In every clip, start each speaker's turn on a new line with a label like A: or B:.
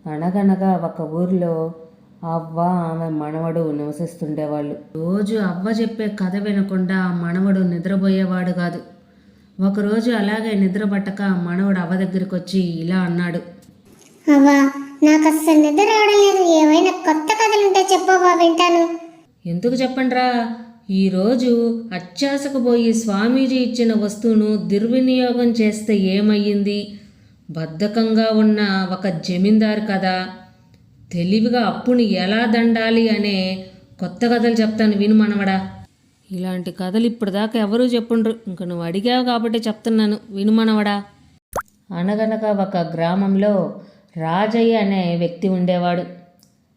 A: అనగనగా ఒక ఊరిలో అవ్వ ఆమె మనవడు నివసిస్తుండేవాళ్ళు. రోజు అవ్వ చెప్పే కథ వినకుండా మనవడు నిద్రపోయేవాడు కాదు. ఒకరోజు అలాగే నిద్ర పట్టక మనవడు అవ్వ దగ్గరికి వచ్చి ఇలా అన్నాడు.
B: అవ్వా, నాకు అస్సలు నిద్ర రావడం లేదు. ఏమైనా కొత్త కథలుంటే చెప్పవా, వింటాను.
A: ఎందుకు చెప్పండ్రా, ఈరోజు అత్యాశకు పోయి స్వామీజీ ఇచ్చిన వస్తువును దుర్వినియోగం చేస్తే ఏమయ్యింది? బద్ధకంగా ఉన్న ఒక జమీందారు కదా, తెలివిగా అప్పుని ఎలా దండాలి అనే కొత్త కథలు చెప్తాను, విను మనవడా. ఇలాంటి కథలు ఇప్పటిదాకా ఎవరూ చెప్పుండ్రు, ఇంక నువ్వు అడిగావు కాబట్టి చెప్తున్నాను, విను మనవడా. అనగనగా ఒక గ్రామంలో రాజయ్య అనే వ్యక్తి ఉండేవాడు.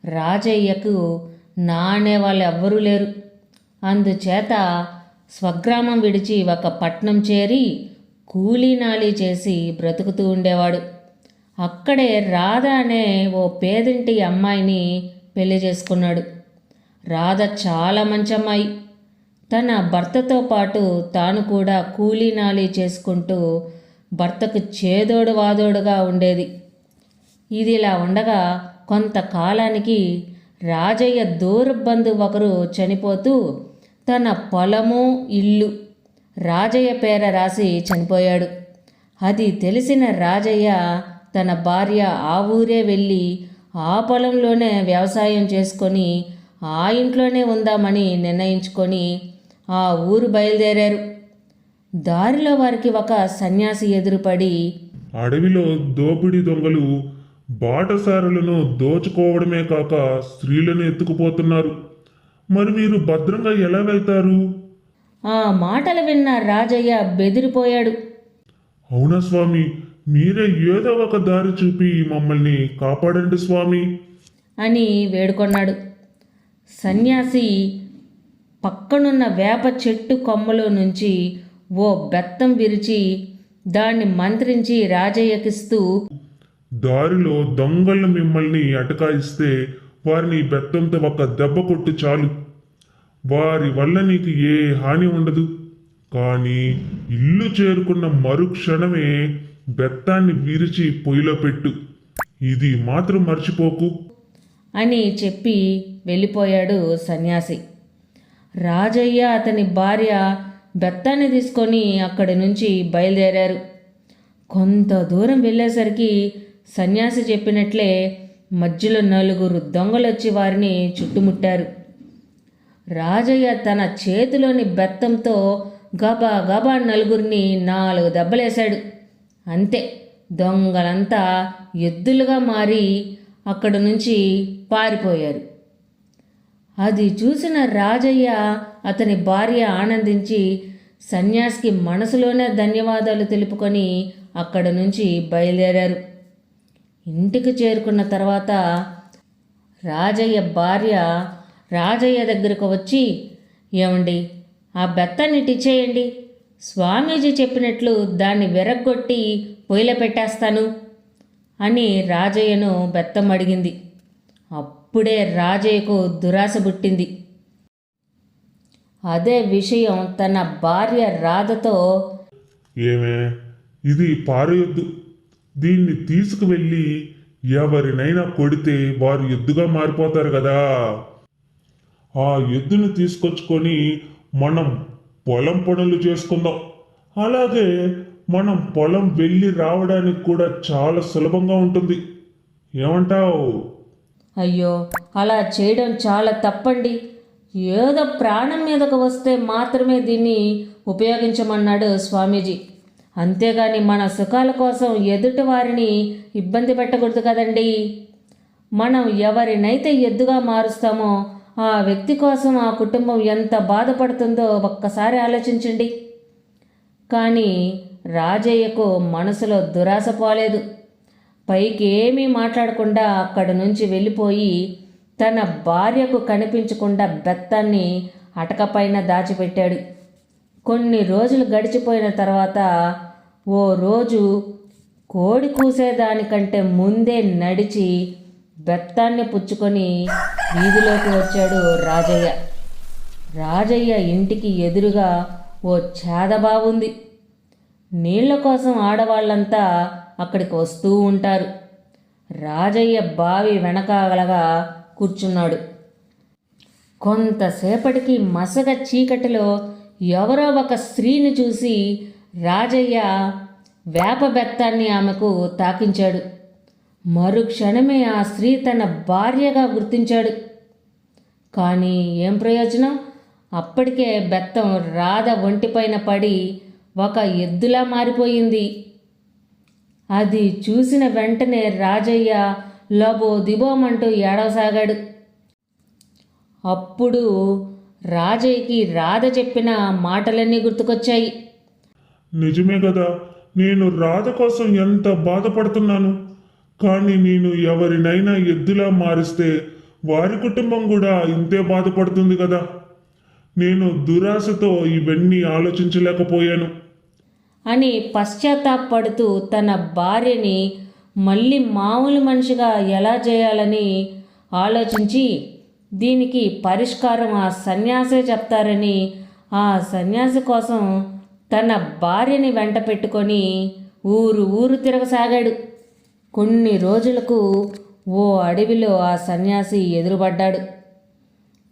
A: రాజయ్యకు నా అనేవాళ్ళు ఎవ్వరూ లేరు. అందుచేత స్వగ్రామం విడిచి ఒక పట్నం చేరి కూలీనాలి చేసి బ్రతుకుతూ ఉండేవాడు. అక్కడే రాధ అనే ఓ పేదింటి అమ్మాయిని పెళ్లి చేసుకున్నాడు. రాధ చాలా మంచి అమ్మాయి. తన భర్తతో పాటు తాను కూడా కూలీనాలి చేసుకుంటూ భర్తకు చేదోడు వాదోడుగా ఉండేది. ఇదిలా ఉండగా కొంతకాలానికి రాజయ్య దూరబంధువు ఒకరు చనిపోతూ తన పొలము ఇల్లు రాజయ్య పేర రాసి చనిపోయాడు. అది తెలిసిన రాజయ్య తన భార్య ఆ ఊరే వెళ్ళి ఆ పొలంలోనే వ్యవసాయం చేసుకొని ఆ ఇంట్లోనే ఉందామని నిర్ణయించుకొని ఆ ఊరు బయలుదేరారు. దారిలో వారికి ఒక సన్యాసి ఎదురుపడి,
C: అడవిలో దోపిడీ దొంగలు బాటసారులను దోచుకోవడమే కాక స్త్రీలను ఎత్తుకుపోతున్నారు. మరి మీరు భద్రంగా ఎలా వెళ్తారు?
A: ఆ మాటలు విన్న రాజయ్య బెదిరిపోయాడు.
C: అవునా స్వామి, మీరే ఏదో ఒక దారి చూపి మమ్మల్ని కాపాడండి స్వామి
A: అని వేడుకొన్నాడు. సన్యాసి పక్కనున్న వేప చెట్టు కొమ్మలో నుంచి ఓ బెత్తం విరిచి దాన్ని మంత్రించి రాజయ్యకిస్తూ,
C: దారిలో దొంగలు మిమ్మల్ని అటకాయిస్తే వారిని బెత్తంతో ఒక దెబ్బ కొట్టు చాలు. వారి వల్ల నీకు ఏ హాని ఉండదు. కానీ ఇల్లు చేరుకున్న మరుక్షణమే బెత్తాన్ని విరిచి పొయ్యిలో పెట్టు. ఇది మాత్రం మర్చిపోకు
A: అని చెప్పి వెళ్ళిపోయాడు సన్యాసి. రాజయ్య అతని భార్య బెత్తాన్ని తీసుకొని అక్కడి నుంచి బయలుదేరారు. కొంత దూరం వెళ్ళేసరికి సన్యాసి చెప్పినట్లే మధ్యలో 4 దొంగలొచ్చి వారిని చుట్టుముట్టారు. రాజయ్య తన చేతిలోని బెత్తంతో గబా గబా 4 దెబ్బలేశాడు. అంతే, దొంగలంతా ఎద్దులుగా మారి అక్కడి నుంచి పారిపోయారు. అది చూసిన రాజయ్య అతని భార్య ఆనందించి సన్యాసికి మనసులోనే ధన్యవాదాలు తెలుపుకొని అక్కడి నుంచి బయలుదేరారు. ఇంటికి చేరుకున్న తర్వాత రాజయ్య భార్య రాజయ్య దగ్గరకు వచ్చి, ఏమండి, ఆ బెత్తాన్ని టిచ్చేయండి, స్వామీజీ చెప్పినట్లు దాన్ని విరగ్గొట్టి పొయ్యిలో పెట్టేస్తాను అని రాజయ్యను బెత్తం అడిగింది. అప్పుడే రాజయ్యకు దురాశ పుట్టింది. అదే విషయం తన భార్య రాధతో,
C: ఏమే, ఇది పారేయొద్దు. దీన్ని తీసుకువెళ్ళి ఎవరినైనా కొడితే వారు ఎద్దుగా మారిపోతారు కదా. ఆ ఎద్దును తీసుకొచ్చుకొని మనం పొలం పనులు చేసుకుందాం. అలాగే మనం పొలం వెళ్ళి రావడానికి కూడా చాలా సులభంగా ఉంటుంది. ఏమంటావు?
A: అయ్యో, అలా చేయడం చాలా తప్పండి. ఏదో ప్రాణం మీదకు వస్తే మాత్రమే దీన్ని ఉపయోగించమన్నాడు స్వామీజీ. అంతేగాని మన సుఖాల కోసం ఎదుటి వారిని ఇబ్బంది పెట్టకూడదు కదండి. మనం ఎవరినైతే ఎద్దుగా మారుస్తామో ఆ వ్యక్తి కోసం ఆ కుటుంబం ఎంత బాధపడుతుందో ఒక్కసారి ఆలోచించండి. కానీ రాజయ్యకు మనసులో దురాశ పోలేదు. పైకి ఏమీ మాట్లాడకుండా అక్కడి నుంచి వెళ్ళిపోయి తన భార్యకు కనిపించకుండా బెత్తాన్ని అటకపైన దాచిపెట్టాడు. కొన్ని రోజులు గడిచిపోయిన తర్వాత ఓ రోజు కోడి కూసేదానికంటే ముందే నడిచి బెత్తాన్ని పుచ్చుకొని వీధిలోకి వచ్చాడు రాజయ్య. రాజయ్య ఇంటికి ఎదురుగా ఓ చేదబావుంది. నీళ్ల కోసం ఆడవాళ్ళంతా అక్కడికి వస్తూ ఉంటారు. రాజయ్య బావి వెనకాలగా కూర్చున్నాడు. కొంతసేపటికి మసగ చీకటిలో ఎవరో ఒక స్త్రీని చూసి రాజయ్య వేప బెత్తాన్ని ఆమెకు తాకించాడు. మరుక్షణమే ఆ స్త్రీ తన భార్యగా గుర్తించాడు. కానీ ఏం ప్రయోజనం? అప్పటికే బెత్తం రాధ ఒంటిపైన పడి ఒక ఎద్దులా మారిపోయింది. అది చూసిన వెంటనే రాజయ్య లబో దిబోమంటూ ఏడవసాగాడు. అప్పుడు రాజయ్యకి రాధ చెప్పిన మాటలన్నీ గుర్తుకొచ్చాయి.
C: నిజమే కదా, నేను రాధ కోసం ఎంత బాధపడుతున్నాను. కానీ నేను ఎవరినైనా ఎద్దులా మారిస్తే వారి కుటుంబం కూడా ఇంతే బాధపడుతుంది కదా. నేను దురాశతో ఇవన్నీ ఆలోచించలేకపోయాను
A: అని పశ్చాత్తాపడుతూ తన భార్యని మళ్ళీ మామూలు మనిషిగా ఎలా చేయాలని ఆలోచించి దీనికి పరిష్కారం ఆ సన్యాసే చెప్తారని ఆ సన్యాసి కోసం తన భార్యని వెంట పెట్టుకొని ఊరు తిరగసాగాడు. కొన్ని రోజులకు ఓ అడవిలో ఆ సన్యాసి ఎదురుపడ్డాడు.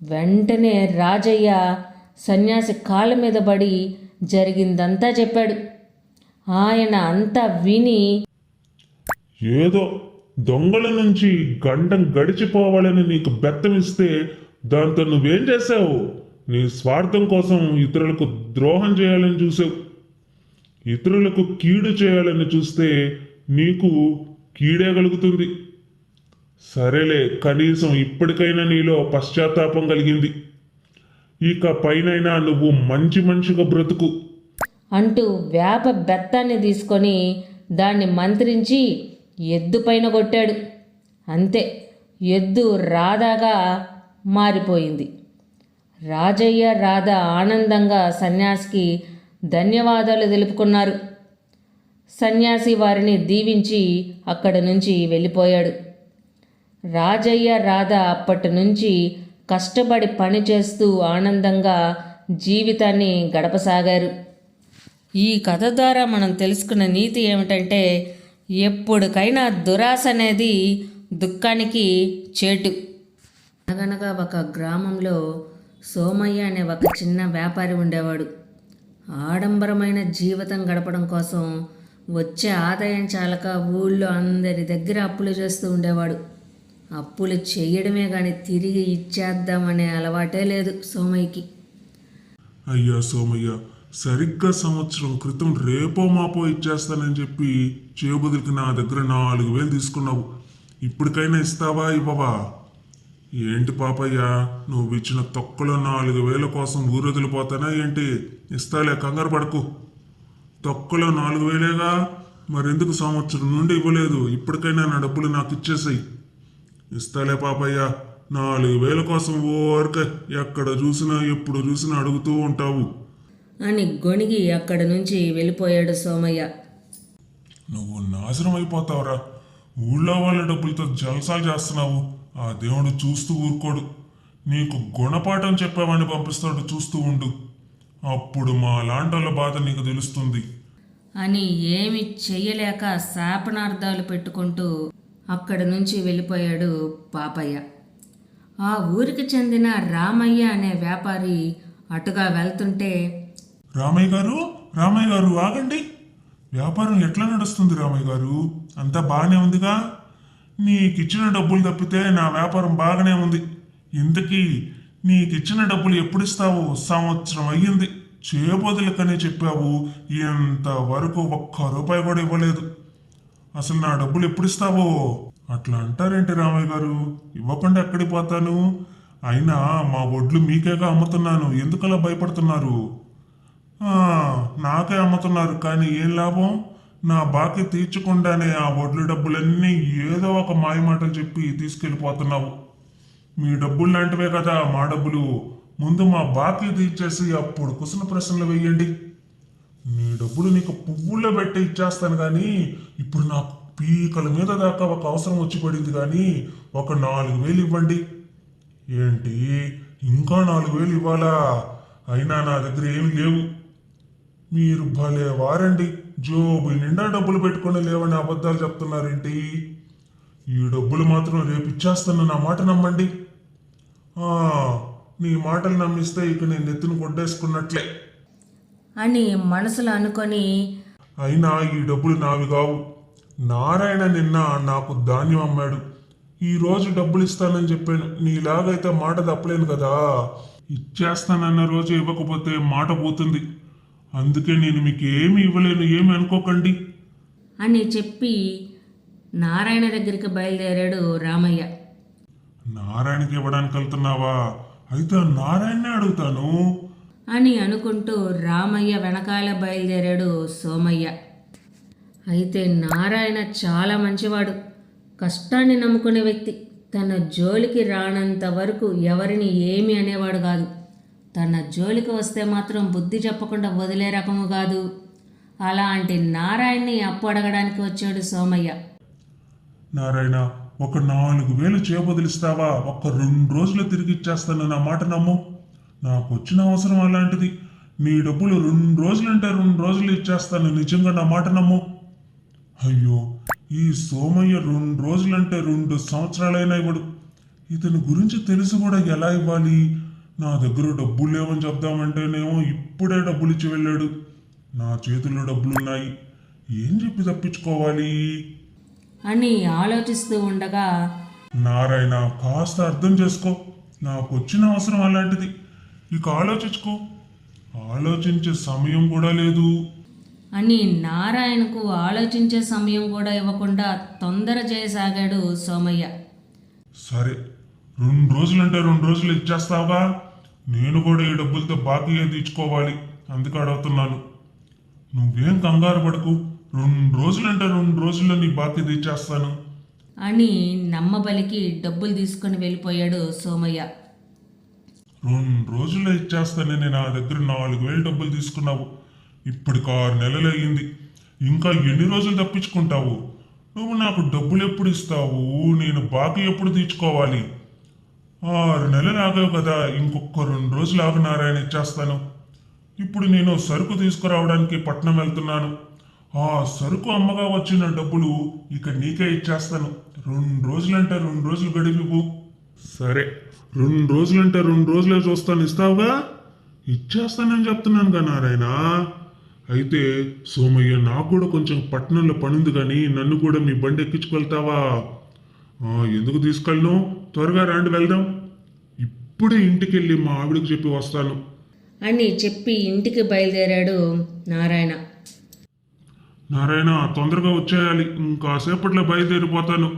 A: వెంటనే రాజయ్య సన్యాసి కాళ్ళ మీద పడి జరిగిందంతా చెప్పాడు. ఆయన అంతా విని,
C: ఏదో దొంగల నుంచి గండం గడిచిపోవాలని నీకు బెత్తమిస్తే దాంతో నువ్వేం చేశావు? నీ స్వార్థం కోసం ఇతరులకు ద్రోహం చేయాలని చూసావు. ఇతరులకు కీడు చేయాలని చూస్తే నీకు కీడే కలుగుతుంది. సరేలే, కనీసం ఇప్పటికైనా నీలో పశ్చాత్తాపం కలిగింది. ఇక పైనైనా నువ్వు మంచి మనిషిగా బ్రతుకు
A: అంటూ వేప బెత్తాన్ని తీసుకొని దాన్ని మంత్రించి ఎద్దు పైన కొట్టాడు. అంతే, ఎద్దు రాధాగా మారిపోయింది. రాజయ్య రాధ ఆనందంగా సన్యాసికి ధన్యవాదాలు తెలుపుకున్నారు. సన్యాసి వారిని దీవించి అక్కడి నుంచి వెళ్ళిపోయాడు. రాజయ్య రాధ అప్పటి నుంచి కష్టపడి పనిచేస్తూ ఆనందంగా జీవితాన్ని గడపసాగారు. ఈ కథ ద్వారా మనం తెలుసుకున్న నీతి ఏమిటంటే, ఎప్పటికైనా దురాశ అనేది దుఃఖానికి చేటు. అనగనగా ఒక గ్రామంలో సోమయ్య అనే ఒక చిన్న వ్యాపారి ఉండేవాడు. ఆడంబరమైన జీవితం గడపడం కోసం వచ్చే ఆదాయం చాలక ఊళ్ళో అందరి దగ్గర అప్పులు చేస్తూ ఉండేవాడు. అప్పులు చేయడమే కానీ తిరిగి ఇచ్చేద్దామనే అలవాటే లేదు సోమయ్యకి.
C: అయ్యా సోమయ్య, సరిగ్గా సంవత్సరం క్రితం రేపో మాపో ఇచ్చేస్తానని చెప్పి చేబుదికి నా దగ్గర 4,000 తీసుకున్నావు. ఇప్పటికైనా ఇస్తావా ఇవ్వవా? ఏంటి పాపయ్య, నువ్వు ఇచ్చిన తొక్కలో 4,000 కోసం ఊరొదిలిపోతానా ఏంటి? ఇస్తాలే, కంగారు పడకు. తొక్కలో 4,000గా, మరెందుకు సంవత్సరం నుండి ఇవ్వలేదు? ఇప్పటికైనా నా డబ్బులు నాకు ఇచ్చేసాయి. ఇస్తాలే పాపయ్య, 4,000 కోసం ఊరికే ఎక్కడ చూసినా ఎప్పుడు చూసినా అడుగుతూ ఉంటావు
A: అని గొణిగి అక్కడి నుంచి వెళ్ళిపోయాడు సోమయ్య.
C: నువ్వు నాశనం అయిపోతావురా. ఊళ్ళో వాళ్ళ డబ్బులతో జలసాలు చేస్తున్నావు. ఆ దేవుడు చూస్తూ ఊరుకోడు. నీకు గుణపాఠం చెప్పామని పంపిస్తాడు, చూస్తూ ఉండు. అప్పుడు మా లాంటోళ్ళ బాధ నీకు తెలుస్తుంది
A: అని ఏమి చెయ్యలేక శాపనార్థాలు పెట్టుకుంటూ అక్కడి నుంచి వెళ్ళిపోయాడు పాపయ్య. ఆ ఊరికి చెందిన రామయ్య అనే వ్యాపారి అటుగా వెళ్తుంటే,
C: రామయ్య గారు ఆగండి. వ్యాపారం ఎట్లా నడుస్తుంది రామయ్య గారు? అంతా బాగానే ఉందిగా? నీకిచ్చిన డబ్బులు తప్పితే నా వ్యాపారం బాగానే ఉంది. ఇంతకీ నీకిచ్చిన డబ్బులు ఎప్పుడు ఇస్తావు? సంవత్సరం అయ్యింది. చేయబోదులకనే చెప్పావు, ఇంతవరకు ₹1 కూడా ఇవ్వలేదు. అసలు నా డబ్బులు ఎప్పుడు ఇస్తావో? అట్లా అంటారేంటి రామయ్య గారు? ఇవ్వకుండా ఎక్కడికి పోతాను? అయినా మా వడ్లు మీకేగా అమ్ముతున్నాను, ఎందుకలా భయపడుతున్నారు? నాకే అమ్ముతున్నారు, కానీ ఏం లాభం? నా బాకీ తీర్చకుండానే ఆ వడ్లు డబ్బులన్నీ ఏదో ఒక మాయమాటలు చెప్పి తీసుకెళ్ళిపోతున్నావు. మీ డబ్బులు లాంటివే కదా మా డబ్బులు. ముందు మా బాకీ తీర్చేసి అప్పుడు కుశల ప్రశ్నలు వేయండి. మీ డబ్బులు నీకు పువ్వుల్లో పెట్టి ఇచ్చేస్తాను, కానీ ఇప్పుడు నాకు పీకల మీద దాకా ఒక అవసరం వచ్చి పడింది, కానీ ఒక 4,000 ఇవ్వండి. ఏంటి, ఇంకా 4,000 ఇవ్వాలా? అయినా నా దగ్గర ఏమి లేవు. మీరు భలే వారండి, జోబు నిండా డబ్బులు పెట్టుకుని లేవని అబద్ధాలు చెప్తున్నారేంటి? ఈ డబ్బులు మాత్రం రేపు ఇచ్చేస్తాను, నా మాట నమ్మండి. ఆ, నీ మాటలు నమ్మిస్తే ఇక నేను నెత్తిన కొట్టేసుకున్నట్లే.
A: అని మనసులో అనుకొని
C: అయినా ఈ డబ్బులు నావి కావు. నారాయణ నిన్న నాకు ధాన్యం అమ్మాడు. ఈ రోజు డబ్బులు ఇస్తానని చెప్పాను. నీలాగైతే మాట తప్పలేను కదా. ఇచ్చేస్తానన్న రోజు ఇవ్వకపోతే మాట పోతుంది. అందుకే నేను మీకు ఏమి ఇవ్వలేను, ఏమి అనుకోకండి.
A: అని చెప్పి నారాయణ దగ్గరికి బయలుదేరాడు రామయ్య.
C: నారాయణకి ఇవ్వడానికి వెళ్తున్నావా? అయితే ఆ నారాయణనే అడుగుతాను.
A: అని అనుకుంటూ రామయ్య వెనకాల బయలుదేరాడు సోమయ్య. అయితే నారాయణ చాలా మంచివాడు, కష్టాన్ని నమ్ముకునే వ్యక్తి. తన జోలికి రానంత వరకు ఎవరిని ఏమీ అనేవాడు కాదు. తన జోలికి వస్తే మాత్రం బుద్ధి చెప్పకుండా వదిలే రకము కాదు. అలాంటి నారాయణని అప్పు అడగడానికి వచ్చాడు సోమయ్య.
C: నారాయణ, ఒక 4,000 చేయబదిలిస్తావా? ఒక్క 2 రోజులు తిరిగి ఇచ్చేస్తాను, నా మాట నమ్ము. నాకు వచ్చిన అవసరం అలాంటిది. నీ డబ్బులు 2 రోజులంటే 2 రోజులు ఇచ్చేస్తాను, నిజంగా నా మాట నమ్ము. అయ్యో, ఈ సోమయ్య 2 రోజులంటే 2 సంవత్సరాలైనా ఇవ్వడు. ఇతని గురించి తెలిసి కూడా ఎలా ఇవ్వాలి? నా దగ్గర డబ్బులు లేవని చెప్దామంటేనేమో ఇప్పుడే డబ్బులు ఇచ్చి వెళ్ళాడు. నా చేతుల్లో డబ్బులున్నాయి, ఏం చెప్పి తప్పించుకోవాలి
A: అని ఆలోచిస్తూ ఉండగా
C: నారాయణ, కాస్త అర్థం చేసుకో. నాకు వచ్చిన అవసరం అలాంటిది. ఇక ఆలోచించుకో. ఆలోచించే సమయం కూడా లేదు.
A: అని నారాయణకు ఆలోచించే సమయం కూడా ఇవ్వకుండా తొందర చేయసాగాడు సోమయ్య.
C: సరే, 2 రోజులంటే 2 రోజులు ఇచ్చేస్తావుగా. నేను కూడా ఈ డబ్బులతో బాకీ తీర్చుకోవాలి, అందుకే అడుగుతున్నాను. నువ్వేం కంగారు పడకు. 2 రోజులంటే 2 రోజుల్లో నీ బాకీ తీర్చేస్తాను.
A: అని నమ్మబలికి డబ్బులు తీసుకొని వెళ్ళిపోయాడు సోమయ్య.
C: 2 రోజుల్లో ఇచ్చేస్తానని నా దగ్గర 4,000 డబ్బులు తీసుకున్నావు. ఇప్పటికి 6 నెలలు అయ్యింది. ఇంకా ఎన్ని రోజులు తప్పించుకుంటావు? నువ్వు నాకు డబ్బులు ఎప్పుడు ఇస్తావు? నేను బాకీ ఎప్పుడు తీర్చుకోవాలి? 6 నెలలు ఆగావు కదా, ఇంకొక 2 రోజులు ఆగు నారాయణ, ఇచ్చేస్తాను. ఇప్పుడు నేను సరుకు తీసుకురావడానికి పట్నం వెళ్తున్నాను. ఆ సరుకు అమ్మగా వచ్చిన డబ్బులు ఇక నీకే ఇచ్చేస్తాను. 2 రోజులంటే 2 రోజులు గడిపివు. సరే, 2 రోజులంటే 2 రోజులే చూస్తాను, ఇస్తావుగా? ఇచ్చేస్తానని చెప్తున్నానుగా నారాయణ. అయితే సోమయ్య, నాకు కూడా కొంచెం పట్టణంలో పనుంది కానీ నన్ను కూడా మీ బండి ఎక్కించుకెళ్తావా? ఎందుకు తీసుకెళ్ళను? త్వరగా రండి, వెళ్దాం. ఇప్పుడే ఇంటికి వెళ్ళి మా ఆవిడకి చెప్పి వస్తాను
A: అని చెప్పి ఇంటికి బయలుదేరాడు నారాయణ.
C: నారాయణ, తొందరగా వచ్చేయాలి, ఇంకాసేపట్లో బయలుదేరిపోతాను.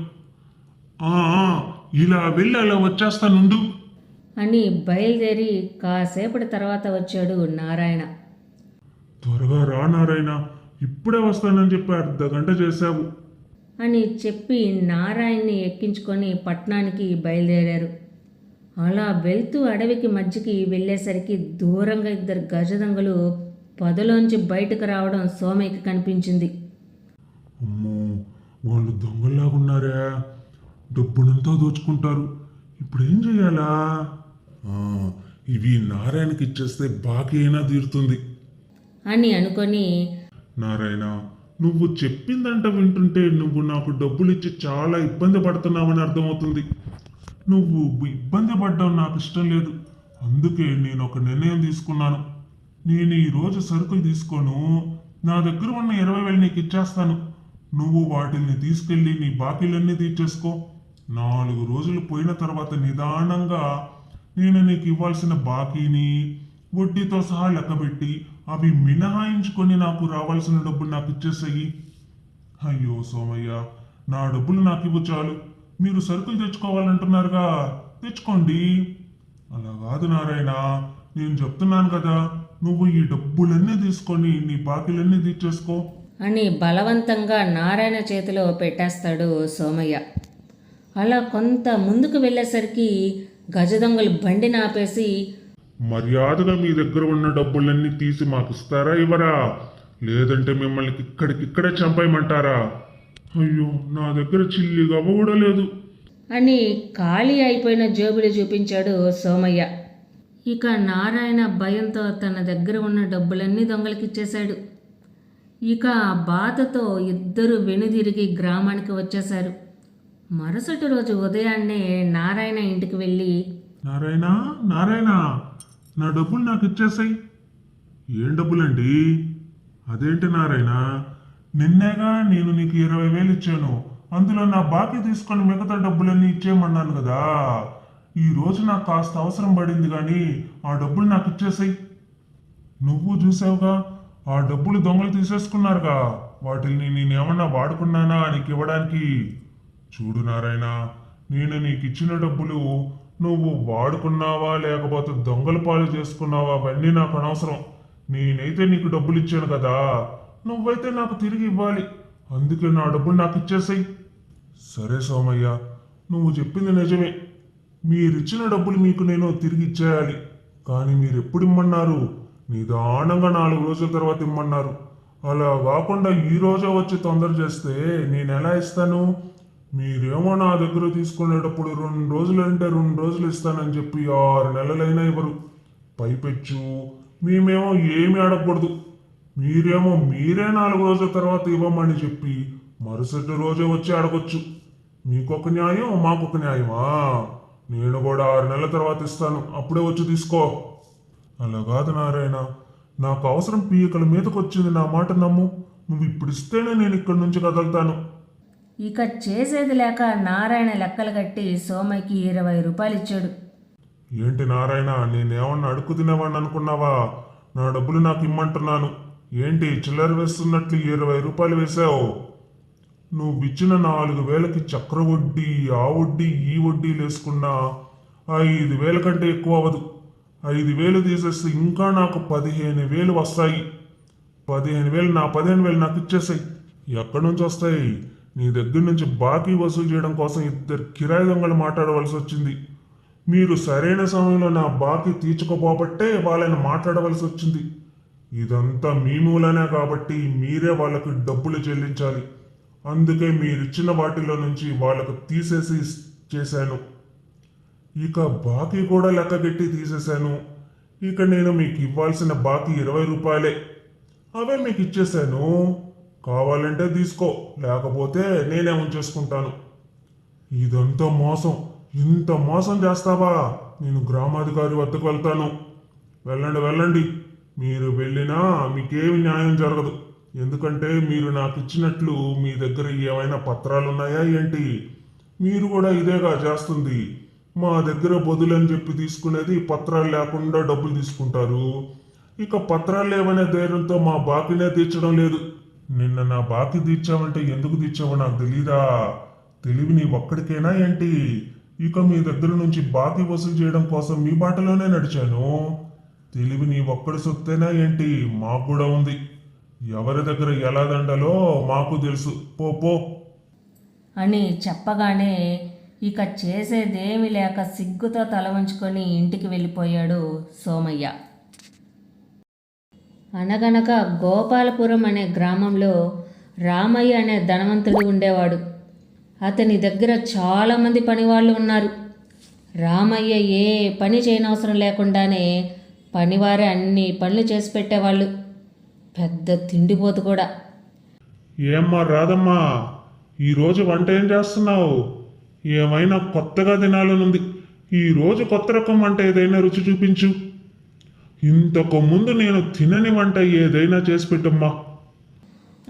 C: ఇలా వెళ్ళి అలా వచ్చేస్తానుండు
A: అని బయలుదేరి కాసేపటి తర్వాత వచ్చాడు నారాయణ.
C: త్వరగా రా నారాయణ, ఇప్పుడే వస్తానని చెప్పి 1/2 గంట చేశావు.
A: అని చెప్పి నారాయణ్ని ఎక్కించుకొని పట్నానికి బయలుదేరారు. అలా వెళ్తూ అడవికి మధ్యకి వెళ్ళేసరికి దూరంగా 2 గజదొంగలు పొదలోంచి బయటకు రావడం సోమయ్యకి కనిపించింది.
C: అమ్మో, వాళ్ళు దొంగల్లాగున్నారా? డబ్బునంతా దోచుకుంటారు. ఇప్పుడు ఏం చెయ్యాలా? ఇవి నారాయణకి ఇచ్చేస్తే బాకీ అయినా తీరుతుంది
A: అని అనుకొని,
C: నారాయణ, నువ్వు చెప్పిందంట వింటుంటే నువ్వు నాకు డబ్బులు ఇచ్చి చాలా ఇబ్బంది పడుతున్నావని అర్థమవుతుంది. నువ్వు ఇబ్బంది పడ్డం నాకు ఇష్టం లేదు. అందుకే నేను ఒక నిర్ణయం తీసుకున్నాను. నేను ఈరోజు సరుకులు తీసుకోను, నా దగ్గర ఉన్న 20,000 నీకు ఇచ్చేస్తాను. నువ్వు వాటిని తీసుకెళ్ళి నీ బాకీలన్నీ తీర్చేసుకో. 4 రోజులు పోయిన తర్వాత నిదానంగా నేను నీకు ఇవ్వాల్సిన బాకీని వడ్డీతో సహా లెక్కబెట్టి అవి మినహాయించుకొని నాకు రావాల్సిన డబ్బులు నాకు ఇచ్చేసాయి. అయ్యో సోమయ్య, నా డబ్బులు నాకు ఇవ్వు చాలు. మీరు సరుకులు తెచ్చుకోవాలంటున్నారుగా, తెచ్చుకోండి. అలా కాదు నారాయణ, నేను చెప్తున్నాను కదా, నువ్వు ఈ డబ్బులన్నీ తీసుకొని నీ బాకీలన్నీ తీర్చేసుకో
A: అని బలవంతంగా నారాయణ చేతిలో పెట్టేస్తాడు సోమయ్య. అలా కొంత ముందుకు వెళ్ళేసరికి గజదొంగలు బండిని ఆపేసి,
C: మర్యాదగా మీ దగ్గర ఉన్న డబ్బులన్నీ తీసి మాకు ఇస్తారా, ఇవ్వరా? లేదంటే మిమ్మల్ని ఇక్కడికిక్కడే చంపేయమంటారా? అయ్యో, నా దగ్గర చిల్లి గవ్వ కూడా లేదు
A: అని ఖాళీ అయిపోయిన జేబులు చూపించాడు సోమయ్య. ఇక నారాయణ భయంతో తన దగ్గర ఉన్న డబ్బులన్నీ దొంగలకిచ్చేశాడు. ఇక ఆ బాధతో 2 వెనుదిరిగి గ్రామానికి వచ్చేశారు. మరుసటి రోజు ఉదయాన్నే నారాయణ ఇంటికి వెళ్ళి,
C: నారాయణ, నారాయణ, నా డబ్బులు నాకు ఇచ్చేసాయి. ఏం డబ్బులండి? అదేంటి నారాయణ, నిన్నేగా నేను నీకు 20,000 ఇచ్చాను. అందులో నా బాకీ తీసుకొని మిగతా డబ్బులన్నీ ఇచ్చేయమన్నాను కదా. ఈ రోజు నాకు కాస్త అవసరం పడింది కానీ ఆ డబ్బులు నాకు ఇచ్చేసాయి. నువ్వు చూసావుగా, ఆ డబ్బులు దొంగలు తీసేసుకున్నారుగా. వాటిని నేనేమన్నా వాడుకున్నానా నీకు ఇవ్వడానికి? చూడు నారాయణ, నేను నీకు ఇచ్చిన డబ్బులు నువ్వు వాడుకున్నావా లేకపోతే దొంగల పాలు చేసుకున్నావా అవన్నీ నాకు అనవసరం. నేనైతే నీకు డబ్బులు ఇచ్చాను కదా, నువ్వైతే నాకు తిరిగి ఇవ్వాలి. అందుకే నా డబ్బులు నాకు ఇచ్చేసాయి. సరే సోమయ్య, నువ్వు చెప్పింది నిజమే. మీరిచ్చిన డబ్బులు మీకు నేను తిరిగి ఇచ్చేయాలి. కానీ మీరు ఎప్పుడు ఇమ్మన్నారు? నిదానంగా 4 రోజుల తర్వాత ఇమ్మన్నారు. అలా కాకుండా ఈ రోజే వచ్చి తొందర చేస్తే నేను ఎలా ఇస్తాను? మీరేమో నా దగ్గర తీసుకునేటప్పుడు 2 రోజులు అంటే 2 రోజులు ఇస్తానని చెప్పి 6 నెలలైనా ఇవ్వరు. పైపెచ్చు మేమేమో ఏమి అడగకూడదు. మీరే 4 రోజుల తర్వాత ఇవ్వమని చెప్పి మరుసటి రోజే వచ్చి అడగొచ్చు. మీకొక న్యాయం, మాకొక న్యాయమా? నేను కూడా 6 నెలల తర్వాత ఇస్తాను, అప్పుడే వచ్చి తీసుకో. అలా కాదు నారాయణ, నాకు అవసరం పీకల మీదకి వచ్చింది. నా మాట నమ్ము. నువ్వు ఇప్పుడు ఇస్తేనే నేను ఇక్కడి నుంచి కదులుతాను.
A: ఇక చేసేది లేక నారాయణ లెక్కలు కట్టి సోమయ్యకి 20 రూపాయలు ఇచ్చాడు.
C: ఏంటి నారాయణ, నేనేమన్నా అడుక్కు తినేవాడిని అనుకున్నావా? నా డబ్బులు నాకు ఇమ్మంటున్నాను. ఏంటి చిల్లర వేస్తున్నట్లు 20 రూపాయలు వేసావు? నువ్విచ్చిన 4,000కి చక్ర వడ్డీ, ఆ వడ్డీ, ఈ వడ్డీలు వేసుకున్నా 5,000 కంటే ఎక్కువ అవ్వదు. 5,000 తీసేస్తే ఇంకా నాకు 15,000 వస్తాయి. 15,000 నా 15,000 నాకు ఇచ్చేసాయి. ఎక్కడి నుంచి వస్తాయి? నీ దగ్గర నుంచి బాకీ వసూలు చేయడం కోసం 2 కిరాయి దొంగలు మాట్లాడవలసి వచ్చింది. మీరు సరైన సమయంలో నా బాకీ తీర్చుకోపోబట్టే వాళ్ళని మాట్లాడవలసి వచ్చింది. ఇదంతా మీ మూలనే కాబట్టి మీరే వాళ్ళకి డబ్బులు చెల్లించాలి. అందుకే మీరిచ్చిన వాటిలో నుంచి వాళ్ళకు తీసేసి చేశాను. ఇక బాకీ కూడా లెక్కగట్టి తీసేశాను. ఇక నేను మీకు ఇవ్వాల్సిన బాకీ 20 రూపాయలే. అవే మీకు ఇచ్చేశాను. కావాలంటే తీసుకో, లేకపోతే నేనే ఉంచేసుకుంటాను. ఇదంతా మోసం. ఇంత మోసం చేస్తావా? నేను గ్రామాధికారి వద్దకు వెళ్తాను. వెళ్ళండి వెళ్ళండి. మీరు వెళ్ళినా మీకేమి న్యాయం జరగదు. ఎందుకంటే మీరు నాకు ఇచ్చినట్లు మీ దగ్గర ఏమైనా పత్రాలు ఉన్నాయా ఏంటి? మీరు కూడా ఇదేగా చేస్తుంది. మా దగ్గర బదులని చెప్పి తీసుకునేది పత్రాలు లేకుండా డబ్బులు తీసుకుంటారు. ఇక పత్రాలు లేవనే ధైర్యంతో మా బాకీనే తీర్చడం లేదు. నిన్న నా బాకీ తీర్చావంటే ఎందుకు తీర్చావో నాకు తెలీదా? తెలివి నీ ఒక్కడికేనా ఏంటి? ఇక మీ దగ్గర నుంచి బాకీ వసూలు చేయడం కోసం మీ బాటలోనే నడిచాను. తెలివి నీ ఒక్కడి సొత్తేనా ఏంటి? మాకు కూడా ఉంది. ఎవరి దగ్గర ఎలా దండలో మాకు తెలుసు. పో పో
A: అని చెప్పగానే ఇక చేసేదేమీ లేక సిగ్గుతో తల వంచుకొని ఇంటికి వెళ్ళిపోయాడు సోమయ్య. అనగనగా గోపాలపురం అనే గ్రామంలో రామయ్య అనే ధనవంతుడు ఉండేవాడు. అతని దగ్గర చాలామంది పనివాళ్ళు ఉన్నారు. రామయ్య ఏ పని చేయనవసరం లేకుండానే పనివారే అన్ని పనులు చేసి పెట్టేవాళ్ళు. పెద్ద తిండిపోతు కూడా.
C: ఏమ్మా రాదమ్మా, ఈరోజు వంట ఏం చేస్తున్నావు? ఏమైనా కొత్తగా తినాలనుంది. ఈరోజు కొత్త రకం వంట ఏదైనా రుచి చూపించు. ఇంతకు ముందు నేను తినని వంట ఏదైనా చేసి పెట్టమ్మా.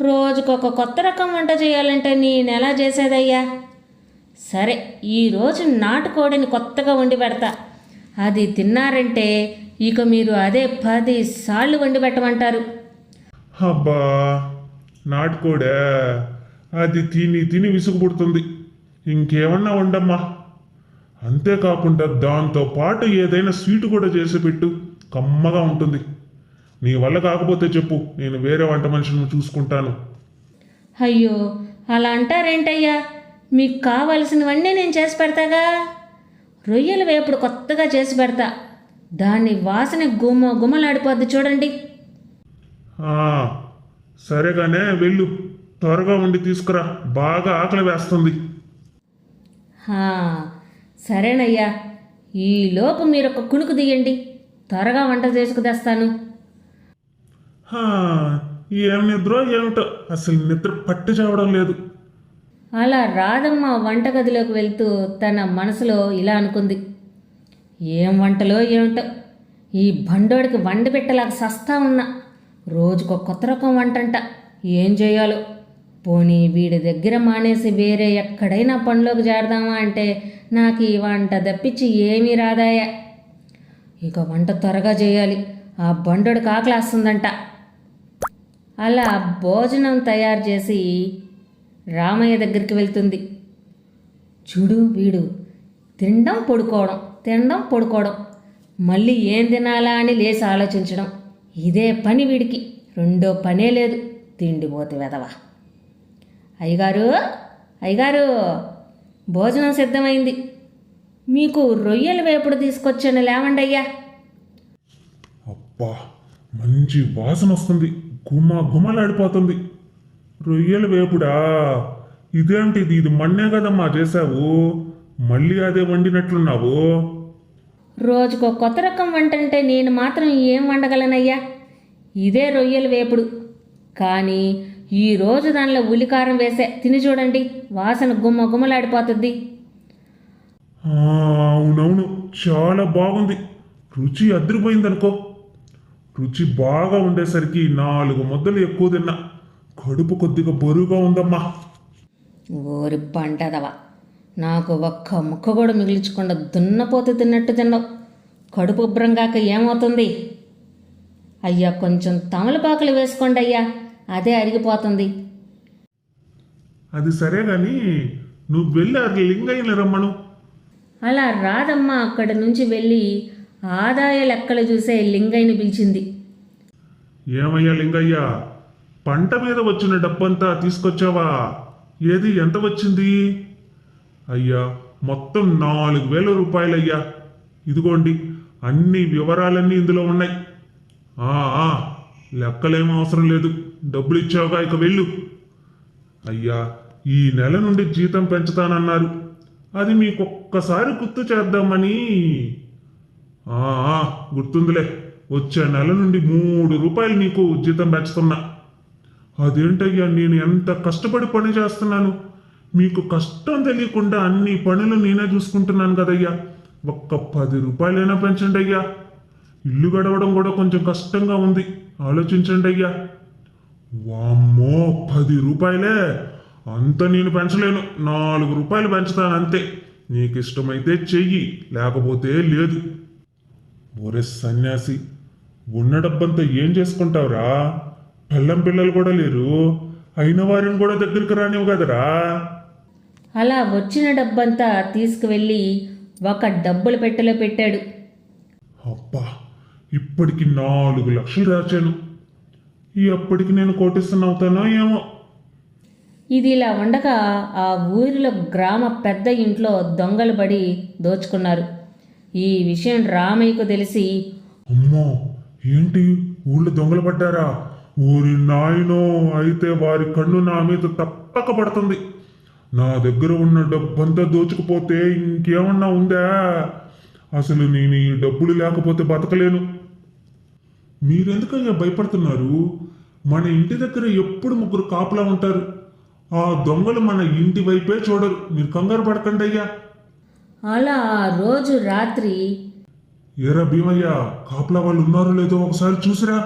A: రోజుకొక కొత్త రకం వంట చేయాలంటే నేనెలా చేసేదయ్యా? సరే, ఈరోజు నాటుకోడిని కొత్తగా వండి పెడతా. అది తిన్నారంటే ఇక మీరు అదే 10 సార్లు వండి పెట్టమంటారు.
C: అబ్బా, నాటుకోడా? అది తిని తిని విసుగు పుడుతుంది. ఇంకేమన్నా ఉండమ్మా. అంతేకాకుండా దాంతో పాటు ఏదైనా స్వీట్ కూడా చేసి పెట్టు, కమ్మగా ఉంటుంది. నీ వల్ల కాకపోతే చెప్పు, నేను వేరే వంట మనిషిని చూసుకుంటాను.
A: అయ్యో, అలా అంటారేంటయ్యా? మీకు కావలసినవన్నీ నేను చేసి పెడతాగా. రొయ్యల వేపుడు కొత్తగా చేసి పెడతా. దాని వాసన గుమలాడిపోద్ది చూడండి.
C: సరేగానే వెళ్ళు, త్వరగా ఉండి తీసుకురా. బాగా ఆకలి వేస్తుంది.
A: సరేనయ్యా, ఈలోపు మీరు ఒక కునుకు తీయండి. త్వరగా వంట చేసుకు తెస్తాను.
C: ఏం నిద్ర ఏమిటో, అసలు నిద్ర పట్టి చావడం లేదు.
A: అలా రాధమ్మ వంటగదిలోకి వెళ్తూ తన మనసులో ఇలా అనుకుంది. ఏం వంటలో ఏమిటో, ఈ బండోడికి వండి పెట్టలాగా సస్తా ఉన్నా. రోజుకో కొత్త రకం వంటంట. ఏం చేయాలో. పోనీ వీడి దగ్గర మానేసి వేరే ఎక్కడైనా పనిలోకి చేరదామా అంటే నాకు ఈ వంట తప్పించి ఏమీ రాదాయా. ఇక వంట త్వరగా చేయాలి, ఆ బండోడికి ఆకలేస్తుందంట. అలా భోజనం తయారు చేసి రామయ్య దగ్గరికి వెళ్తుంది. చూడు వీడు తినడం పడుకోవడం, తినడం పడుకోవడం, మళ్ళీ ఏం తినాలా అని లేచి ఆలోచించడం, ఇదే పని వీడికి. రెండో పనే లేదు. తిండిపోతే వెదవా. అయ్యగారు, అయ్యగారు, భోజనం సిద్ధమైంది. మీకు రొయ్యల వేపుడు తీసుకొచ్చాను, లేవండి అయ్యా.
C: అబ్బా, మంచి వాసన వస్తుంది, గుమలాడిపోతుంది. రొయ్యల వేపుడా? ఇదేంటిది? ఇది మన్నే కదమ్మా చేశావు, మళ్ళీ అదే వండినట్లున్నావు.
A: రోజుకో కొత్త రకం వంట అంటే నేను మాత్రం ఏం వండగలనయ్యా. ఇదే రొయ్యల వేపుడు, కానీ ఈరోజు దానిలో ఉల్లికారం వేసే. తిని చూడండి, వాసన గుమలాడిపోతుంది.
C: అవునవును, చాలా బాగుంది. రుచి అదిరిపోయిందనుకో. రుచి బాగా ఉండేసరికి 4 ముద్దలు ఎక్కువ తిన్నా. కడుపు కొద్దిగా బరువుగా ఉందమ్మా.
A: ఓరి పంటదవా, నాకు ఒక్క ముక్క కూడా మిగిల్చకుండా దున్నపోతే తిన్నట్టు తిన్నావు. కడుపు ఉబ్బరంగాక ఏమవుతుంది? అయ్యా, కొంచెం తమలపాకులు వేసుకోండి అయ్యా, అదే అరిగిపోతుంది.
C: అది సరే గాని నువ్వు వెళ్ళి లింగయ్యని రమ్మను.
A: అలా రాధమ్మ అక్కడి నుంచి వెళ్ళి ఆదాయ లెక్కలు చూసే లింగయ్యని పిలిచింది.
C: ఏమయ్యా లింగయ్య, పంట మీద వచ్చిన డబ్బంతా తీసుకొచ్చావా? ఏది, ఎంత వచ్చింది? అయ్యా, మొత్తం 4,000 రూపాయలయ్యా. ఇదిగోండి, అన్ని వివరాలన్నీ ఇందులో ఉన్నాయి. లెక్కలేమో అవసరం లేదు, డబ్బులు ఇచ్చావుగా, ఇక వెళ్ళు. అయ్యా, ఈ నెల నుండి జీతం పెంచుతానన్నారు, అది మీకొక్కసారి గుర్తు చేద్దామని. గుర్తుందిలే, వచ్చే నెల నుండి 3 రూపాయలు నీకు జీతం పెంచుతున్నా. అదేంటయ్యా, నేను ఎంత కష్టపడి పని చేస్తున్నాను, మీకు కష్టం తెలియకుండా అన్ని పనులు నేనే చూసుకుంటున్నాను కదయ్యా. ఒక్క 10 రూపాయలైనా పెంచండి అయ్యా. ఇల్లు గడవడం కూడా కొంచెం కష్టంగా ఉంది, ఆలోచించండి అయ్యా. వామ్మో, 10 రూపాయలే? అంత నేను పెంచలేను, 4 రూపాయలు పెంచుతాను అంతే. నీకు ఇష్టమైతే చెయ్యి, లేకపోతే లేదు. ఒరే సన్యాసి, ఉన్న డబ్బంతా ఏం చేసుకుంటావురా? పిల్లలు కూడా లేరు, అయిన వారిని కూడా దగ్గరికి రానివ్వు కదరా.
A: అలా వచ్చిన డబ్బంతా తీసుకువెళ్ళి ఒక డబ్బుల పెట్టెలో పెట్టాడు.
C: అబ్బా, ఇప్పటికి 4 లక్షలు రాచాను. ఎప్పటికి నేను కోటిస్తున్న అవుతానో ఏమో.
A: ఇది ఇలా ఉండగా ఆ ఊరిలో గ్రామ పెద్ద ఇంట్లో దొంగలు పడి దోచుకున్నారు. ఈ విషయం రామయ్యకు తెలిసి,
C: అమ్మో, ఏంటి ఊళ్ళో దొంగలు పడ్డారా? ఊరి నాయనో, అయితే వారి కన్ను నా మీద తప్పక పడుతుంది. నా దగ్గర ఉన్న డబ్బంతా దోచుకుపోతే ఇంకేమన్నా ఉందా? అసలు నేను ఈ డబ్బులు లేకపోతే బతకలేను. మీరెందుకయ్యా భయపడుతున్నారు? మన ఇంటి దగ్గర ఎప్పుడు 3 కాపులా ఉంటారు. ఆ దొంగలు మన ఇంటి వైపే చూడరు, మీరు కంగారు పడకండి అయ్యా.
A: అలా ఆ రోజు రాత్రి,
C: ఏరా భీమయ్య, కాపులా వాళ్ళు ఉన్నారో లేదో ఒకసారి చూసిరా.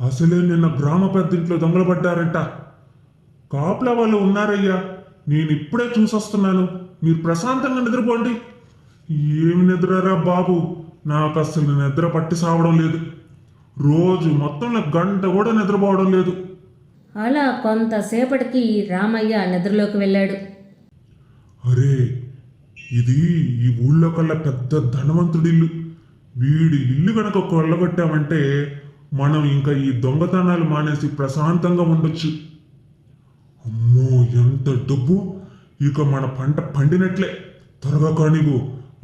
C: అసలే నిన్న గ్రామ పెద్ద ఇంట్లో దొంగలు పడ్డారంట. కాపులా వాళ్ళు ఉన్నారయ్యా, నేను ఇప్పుడే చూసొస్తున్నాను. మీరు ప్రశాంతంగా నిద్రపోండి. ఏమి నిద్రరా బాబు, నాకు అసలు నిద్ర పట్టి సావడం లేదు. రోజు మొత్తంలో గంట కూడా నిద్రపోవడం లేదు.
A: అలా కొంతసేపటికి రామయ్య నిద్రలోకి వెళ్ళాడు.
C: అరే, ఇది ఈ ఊళ్ళో కల్లా పెద్ద ధనవంతుడిల్లు. వీడి ఇల్లు గనక కొల్లగొట్టామంటే మనం ఇంకా ఈ దొంగతనాలు మానేసి ప్రశాంతంగా ఉండొచ్చు. అమ్మో, ఎంత డబ్బు! ఇక మన పంట పండినట్లే. త్వరగా కానివ్వు,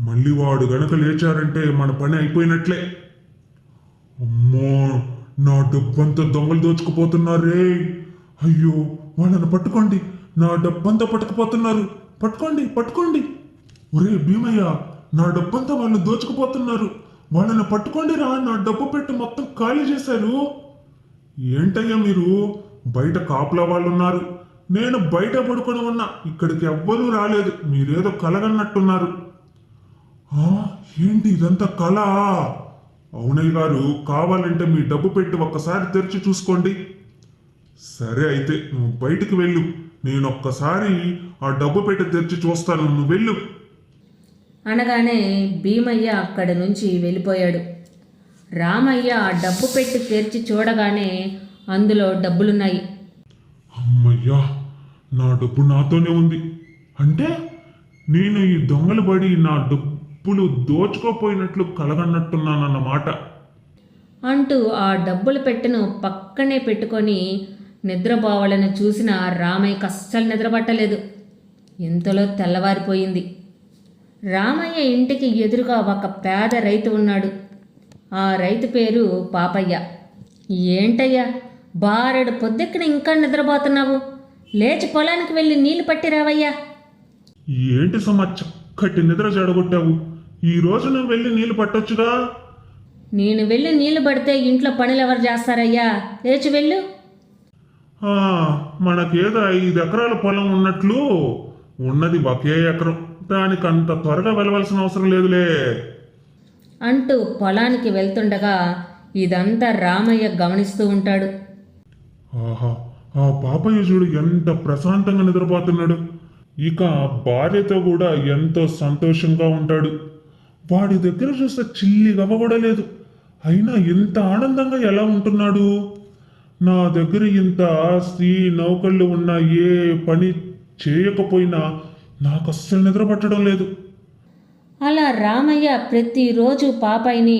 C: మళ్ళీ వాడు గనక లేచారంటే మన పని అయిపోయినట్లే. అమ్మో, నా డబ్బంతా దొంగలు దోచుకుపోతున్నారే. అయ్యో, వాళ్ళని పట్టుకోండి, నా డబ్బంతా పట్టుకుపోతున్నారు. పట్టుకోండి. ఒరే భీమయ్య, నా డబ్బంతా వాళ్ళు దోచుకుపోతున్నారు, వాళ్ళని పట్టుకోండి రా. నా డబ్బు పెట్టి మొత్తం ఖాళీ చేశారు. ఏంటయ్యా మీరు? బయట కాపులా వాళ్ళు ఉన్నారు, నేను బయట పడుకొని ఉన్నా, ఇక్కడికి ఎవ్వరూ రాలేదు, మీరేదో కలగన్నట్టున్నారు. ఆ, ఏంటి ఇదంతా కళ? అవునయ్య గారు, కావాలంటే మీ డబ్బు పెట్టి ఒక్కసారి తెరిచి చూసుకోండి. సరే అయితే నువ్వు బయటికి వెళ్ళు, నేను ఒక్కసారి ఆ డబ్బు పెట్టి తెరిచి చూస్తాను, నువ్వు వెళ్ళు.
A: అనగానే భీమయ్య అక్కడి నుంచి వెళ్ళిపోయాడు. రామయ్య ఆ డబ్బు పెట్టి తెరిచి చూడగానే అందులో డబ్బులున్నాయి.
C: అమ్మయ్యా, నా డబ్బు నాతోనే ఉంది. అంటే నేను ఈ దొంగలు పడి నా డబ్బులు దోచుకోపోయినట్లు కలగన్నట్టున్నానన్నమాట.
A: అంటూ ఆ డబ్బులు పెట్టెను పక్కనే పెట్టుకొని నిద్రపోవాలని చూసిన రామయ్యకి అస్సలు నిద్రపట్టలేదు. ఇంతలో తెల్లవారిపోయింది. రామయ్య ఇంటికి ఎదురుగా ఒక పేద రైతు ఉన్నాడు. ఆ రైతు పేరు పాపయ్య. ఏంటయ్యా, బారెడు పొద్దెక్కిన ఇంకా నిద్రపోతున్నావు? లేచి పొలానికి వెళ్ళి నీళ్లు పట్టి రావయ్యా.
C: ఏంటి సుమ, చక్కటి నిద్ర చెడగొట్టావు. ఈ రోజు నువ్వు వెళ్ళి నీళ్లు పట్టొచ్చుగా.
A: నేను వెళ్ళి నీళ్లు పడితే ఇంట్లో పనులు ఎవరు చేస్తారయ్యా? లేచి వెళ్ళు.
C: మనకేదో 5 ఎకరాల పొలం ఉన్నట్లు ఉన్నది ఒకే ఎకరం, దానికి అంత త్వరగా వెళ్ళవలసిన అవసరం లేదులే.
A: అంటూ పొలానికి వెళ్తుండగా ఇదంతా రామయ్య గమనిస్తూ ఉంటాడు.
C: ఆహా, ఆ పాపయ్య చూడు ఎంత ప్రశాంతంగా నిద్రపోతున్నాడు. ఇక భార్యతో కూడా ఎంతో సంతోషంగా ఉంటాడు. వాడి దగ్గర చూస్తే చిల్లి గవ్వ కూడా లేదు, అయినా ఇంత ఆనందంగా ఎలా ఉంటున్నాడు? నా దగ్గర ఇంత ఆస్తి నౌకళ్ళు ఉన్నా ఏ పని చేయకపోయినా నాకు అస్సలు నిద్ర పట్టడం లేదు.
A: అలా రామయ్య ప్రతిరోజు పాపయ్యని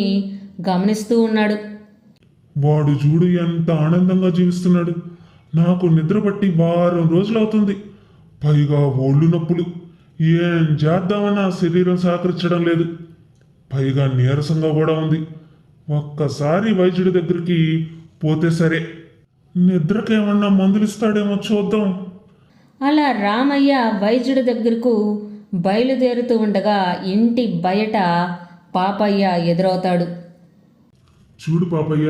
A: గమనిస్తూ ఉన్నాడు.
C: వాడు చూడు ఎంత ఆనందంగా జీవిస్తున్నాడు. నాకు నిద్ర పట్టి వారం రోజులు అవుతుంది, పైగా ఒళ్ళు నొప్పులు. ఏం చేద్దామన్నా శరీరం సహకరించడం లేదు, పైగా నీరసంగా కూడా ఉంది. ఒక్కసారి వైద్యుడి దగ్గరికి పోతే సరే, నిద్రకేమన్నా మందులు ఇస్తాడేమో చూద్దాం.
A: అలా రామయ్య వైద్యుడి దగ్గరకు బయలుదేరుతూ ఉండగా ఇంటి బయట పాపయ్య ఎదురవుతాడు.
C: చూడు పాపయ్య,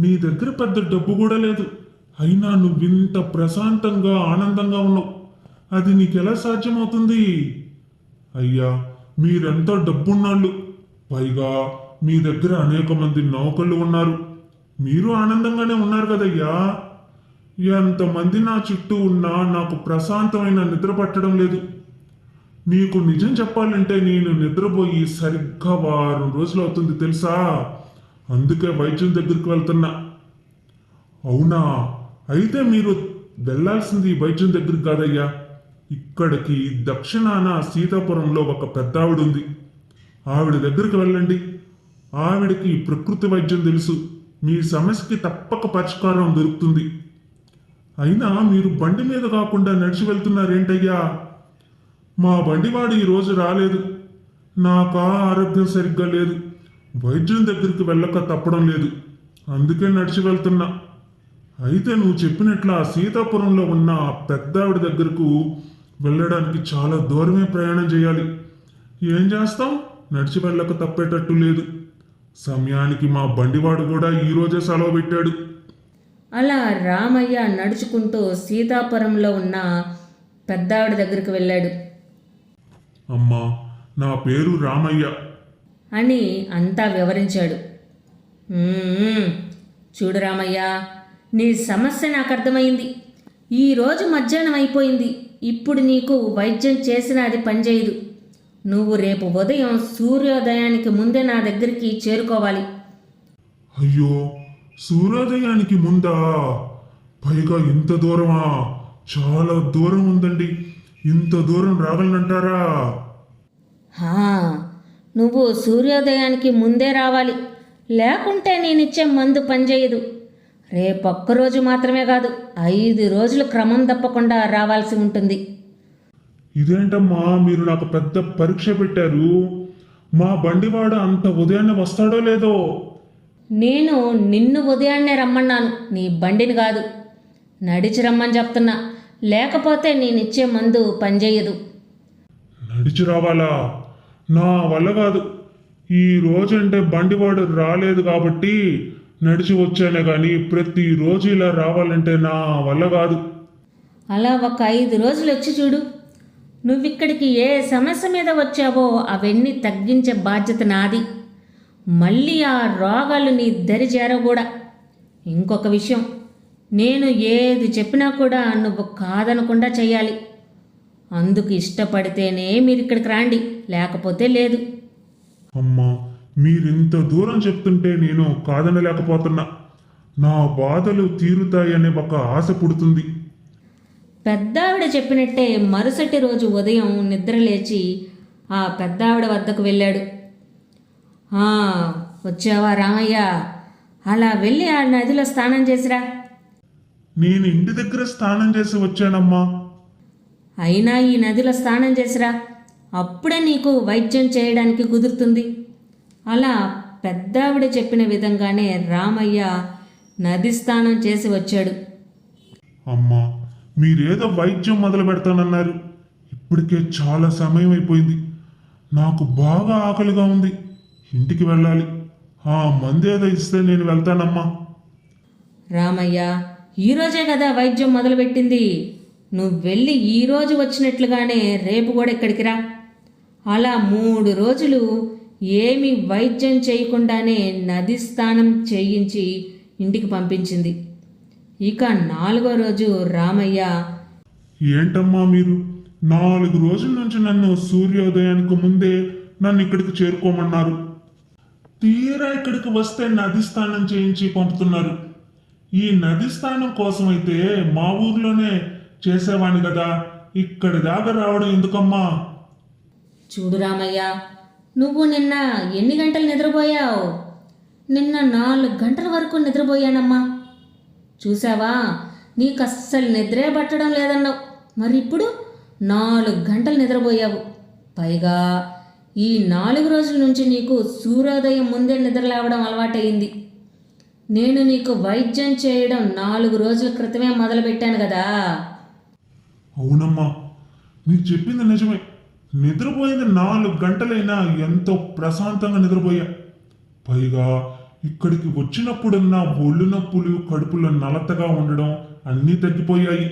C: నీ దగ్గర పెద్ద డబ్బు కూడా లేదు, అయినా నువ్వింత ప్రశాంతంగా ఆనందంగా ఉన్నావు. అది నీకెలా సాధ్యమవుతుంది? అయ్యా, మీరెంతో డబ్బున్నాళ్ళు, పైగా మీ దగ్గర అనేక మంది నౌకళ్ళు ఉన్నారు, మీరు ఆనందంగానే ఉన్నారు కదయ్యా. ఎంతమంది నా చుట్టూ ఉన్నా నాకు ప్రశాంతమైన నిద్ర పట్టడం లేదు. నీకు నిజం చెప్పాలంటే నేను నిద్రపోయి సరిగ్గా వారం రోజులు అవుతుంది తెలుసా. అందుకే వైద్యుల దగ్గరికి వెళ్తున్నా. అవునా, అయితే మీరు వెళ్ళాల్సింది వైద్యుల దగ్గరికి కాదయ్యా, ఇక్కడికి దక్షిణాన సీతాపురంలో ఒక పెద్ద ఆవిడ ఉంది, ఆవిడ దగ్గరికి వెళ్ళండి. ఆవిడకి ప్రకృతి వైద్యం తెలుసు, మీ సమస్యకి తప్పక పరిష్కారం దొరుకుతుంది. అయినా మీరు బండి మీద కాకుండా నడిచి వెళ్తున్నారేంటయ్యా? మా బండివాడు ఈరోజు రాలేదు, నాకు ఆరోగ్యం సరిగ్గా లేదు, వైద్యుని దగ్గరికి వెళ్ళక తప్పడం లేదు, అందుకే నడిచి వెళ్తున్నా. అయితే నువ్వు చెప్పినట్లు ఆ సీతాపురంలో ఉన్న పెద్ద ఆవిడ దగ్గరకు వెళ్ళడానికి చాలా దూరమే ప్రయాణం చేయాలి. ఏం చేస్తాం, నడిచి వెళ్ళక తప్పేటట్టు లేదు. సమయానికి మా బండివాడు కూడా ఈరోజే సెలవు పెట్టాడు.
A: అలా రామయ్య నడుచుకుంటూ సీతాపురంలో ఉన్న పెద్దావిడ దగ్గరికి వెళ్ళాడు.
C: అమ్మా, నా పేరు రామయ్య
A: అని అంతా వివరించాడు. చూడు రామయ్య, నీ సమస్య నాకు అర్థమైంది. ఈరోజు మధ్యాహ్నం అయిపోయింది, ఇప్పుడు నీకు వైద్యం చేసినా అది పనిచేయదు. నువ్వు రేపు ఉదయం సూర్యోదయానికి ముందే నా దగ్గరికి చేరుకోవాలి.
C: అయ్యో, సూర్యోదయానికి ముందా? పైగా ఇంత దూరమా? చాలా దూరం ఉందండి, ఇంత దూరం రాగలనంటారా?
A: నువ్వు సూర్యోదయానికి ముందే రావాలి, లేకుంటే నేనిచ్చే మందు పనిచేయదు. రేపొక్కరోజు మాత్రమే కాదు, 5 రోజులు క్రమం తప్పకుండా రావాల్సి ఉంటుంది.
C: ఇదేంటమ్మా, మీరు నాకు పెద్ద పరీక్ష పెట్టారు. మా బండివాడు అంత ఉదయాన్నే వస్తాడో లేదో?
A: నేను నిన్ను ఉదయాన్నే రమ్మన్నాను, నీ బండిని కాదు. నడిచి రమ్మని చెప్తున్నా, లేకపోతే నేనిచ్చే మందు పనిచేయదు.
C: నడిచి రావాలా? నా వల్ల కాదు. ఈ రోజంటే బండివాడు రాలేదు కాబట్టి నడిచి వచ్చానే కానీ ప్రతిరోజు ఇలా రావాలంటే నా వల్ల కాదు.
A: అలా ఒక 5 రోజులు వచ్చి చూడు. నువ్విక్కడికి ఏ సమస్య మీద వచ్చావో అవన్నీ తగ్గించే బాధ్యత నాది. మళ్ళీ ఆ రోగాలు నీ దరి చేరకూడా. ఇంకొక విషయం, నేను ఏది చెప్పినా కూడా నువ్వు కాదనకుండా చెయ్యాలి. అందుకు ఇష్టపడితేనే మీరు ఇక్కడికి రాండి, లేకపోతే లేదు.
C: అమ్మా, మీరింత దూరం చెప్తుంటే నేను కాదనలేకపోతున్నా. నా బాధలు తీరుతాయనే ఒక ఆశ పుడుతుంది.
A: పెద్దావిడ చెప్పినట్టే మరుసటి రోజు ఉదయం నిద్రలేచి ఆ పెద్దావిడ వద్దకు వెళ్ళాడు. వచ్చావా రామయ్య? అలా వెళ్ళి ఆ నదిలో స్నానం చేసిరా.
C: నేను ఇంటి దగ్గర స్నానం చేసి వచ్చానమ్మా.
A: అయినా ఈ నదిలో స్నానం చేసిరా, అప్పుడే నీకు వైద్యం చేయడానికి కుదురుతుంది. అలా పెద్దావిడ చెప్పిన విధంగానే రామయ్య నది స్నానం చేసి వచ్చాడు.
C: అమ్మా, మీరేదో వైద్యం మొదలు పెడతానన్నారు. ఇప్పటికే చాలా సమయం అయిపోయింది. నాకు బాగా ఆకలిగా ఉంది. ఇంటికి వెళ్ళాలి. ఆ మందేదో ఇస్తే నేను వెళ్తానమ్మా.
A: రామయ్య, ఈరోజే కదా వైద్యం మొదలుపెట్టింది. నువ్వు వెళ్ళి ఈరోజు వచ్చినట్లుగానే రేపు కూడా ఇక్కడికి రా. అలా 3 రోజులు ఏమీ వైద్యం చేయకుండానే నది స్నానం చేయించి ఇంటికి పంపించింది. ఇక 4వ రోజు రామయ్య,
C: ఏంటమ్మా మీరు 4 రోజుల నుంచి నన్ను సూర్యోదయానికి ముందే నన్ను ఇక్కడికి చేరుకోమన్నారు. తీరా ఇక్కడికి వస్తే నది స్నానం చేయించి పంపుతున్నారు. ఈ నది స్నానం కోసమైతే మా ఊర్లోనే చేసేవాణ్ణి కదా, ఇక్కడి దాకా రావడం ఎందుకమ్మా?
A: చూడు రామయ్య, నువ్వు నిన్న ఎన్ని గంటలు నిద్రపోయావు? నిన్న 4 గంటల వరకు నిద్రపోయానమ్మా. చూసావా, నీకు అస్సలు నిద్రే పట్టడం లేదన్నావు. మరి ఇప్పుడు 4 గంటలు నిద్రపోయావు. పైగా ఈ 4 రోజుల నుంచి నీకు సూర్యోదయం ముందే నిద్ర లేవడం అలవాటయింది. నేను నీకు వైద్యం చేయడం 4 రోజుల క్రితమే మొదలుపెట్టాను కదా.
C: అవునమ్మా, మీరు చెప్పింది నిజమే. నిద్రపోయింది 4 గంటలైనా ఎంతో ప్రశాంతంగా నిద్రపోయా. పైగా ఇక్కడికి వచ్చినప్పుడున్న ఒళ్ళు నొప్పులు, కడుపులో నలతగా ఉండడం అన్నీ తగ్గిపోయాయి.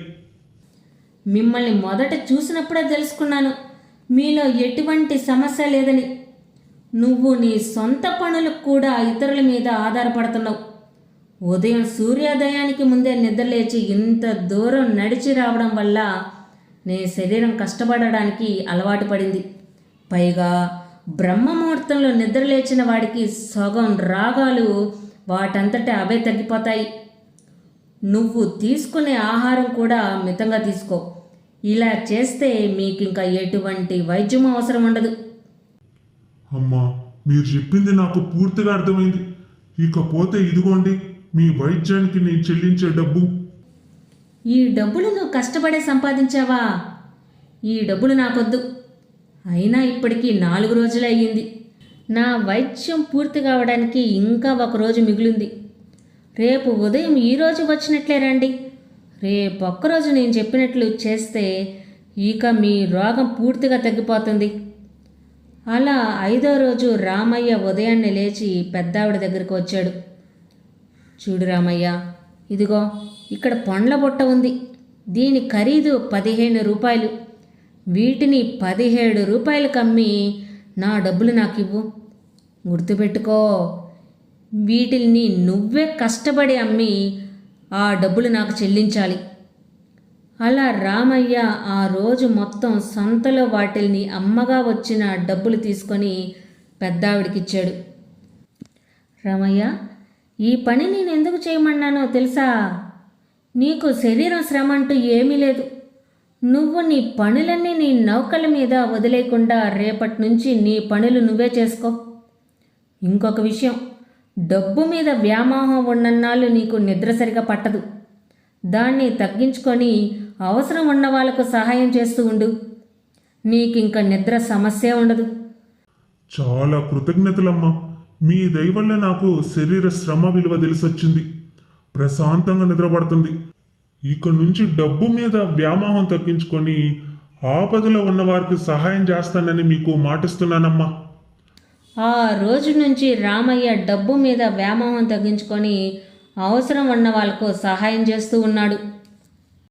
A: మిమ్మల్ని మొదట చూసినప్పుడే తెలుసుకున్నాను మీలో ఎటువంటి సమస్య లేదని. నువ్వు నీ సొంత పనులకు కూడా ఇతరుల మీద ఆధారపడుతున్నావు. ఉదయం సూర్యోదయానికి ముందే నిద్రలేచి ఇంత దూరం నడిచి రావడం వల్ల నీ శరీరం కష్టపడడానికి అలవాటు పడింది. పైగా బ్రహ్మముహూర్తంలో నిద్రలేచిన వాడికి సగం రాగాలు వాటంతటా అవే తగ్గిపోతాయి. నువ్వు తీసుకునే ఆహారం కూడా మితంగా తీసుకో. ఇలా చేస్తే మీకు ఇంకా ఎటువంటి వైద్యం అవసరం ఉండదు.
C: అమ్మా, మీరు చెప్పింది నాకు పూర్తిగా అర్థమైంది. ఇకపోతే ఇదిగోండి మీ వైద్యానికి నేను చెల్లించే డబ్బు.
A: ఈ డబ్బులు నువ్వు కష్టపడే సంపాదించావా? ఈ డబ్బులు నాకొద్దు. అయినా ఇప్పటికీ 4 రోజులే అయ్యింది. నా వైద్యం పూర్తి కావడానికి ఇంకా 1 రోజు మిగిలింది. రేపు ఉదయం ఈరోజు వచ్చినట్లే రండి. రేపు ఒక్కరోజు నేను చెప్పినట్లు చేస్తే ఇక మీ రోగం పూర్తిగా తగ్గిపోతుంది. అలా 5వ రోజు రామయ్య ఉదయాన్నే లేచి పెద్దావిడ దగ్గరికి వచ్చాడు. చూడు రామయ్య, ఇదిగో ఇక్కడ పండ్ల బుట్ట ఉంది. దీని ఖరీదు 15 రూపాయలు. వీటిని 17 రూపాయలకు అమ్మి నా డబ్బులు నాకు ఇవ్వు. గుర్తుపెట్టుకో, వీటిని నువ్వే కష్టపడి అమ్మి ఆ డబ్బులు నాకు చెల్లించాలి. అలా రామయ్య ఆ రోజు మొత్తం సంతలో వాటిల్ని అమ్మగా వచ్చిన డబ్బులు తీసుకొని పెద్దావిడికిచ్చాడు. రామయ్య, ఈ పని నేను ఎందుకు చేయమన్నానో తెలుసా? నీకు శరీరం శ్రమ అంటూ ఏమీ లేదు. నువ్వు నీ పనులన్నీ నీ నౌకల మీద వదిలేయకుండా రేపటి నుంచి నీ పనులు నువ్వే చేసుకో. ఇంకొక విషయం, డబ్బు మీద వ్యామోహం ఉన్నన్నాళ్ళు నీకు నిద్ర సరిగా పట్టదు. దాన్ని తగ్గించుకొని అవసరం ఉన్న వాళ్ళకు సహాయం చేస్తూ ఉండు. నీకింక నిద్ర సమస్య ఉండదు.
C: చాలా కృతజ్ఞతలమ్మా. మీ దయ వల్ల నాకు శరీర శ్రమ విలువ తెలిసొచ్చింది. ప్రశాంతంగా నిద్రపడుతుంది. ఇక నుంచి డబ్బు మీద వ్యామోహం తగ్గించుకొని ఆపదలో ఉన్న వారికి సహాయం చేస్తానని మీకు మాటిస్తున్నానమ్మా.
A: ఆ రోజు నుంచి రామయ్య డబ్బు మీద వ్యామోహం తగ్గించుకొని అవసరం ఉన్న వాళ్ళకు సహాయం చేస్తూ ఉన్నాడు.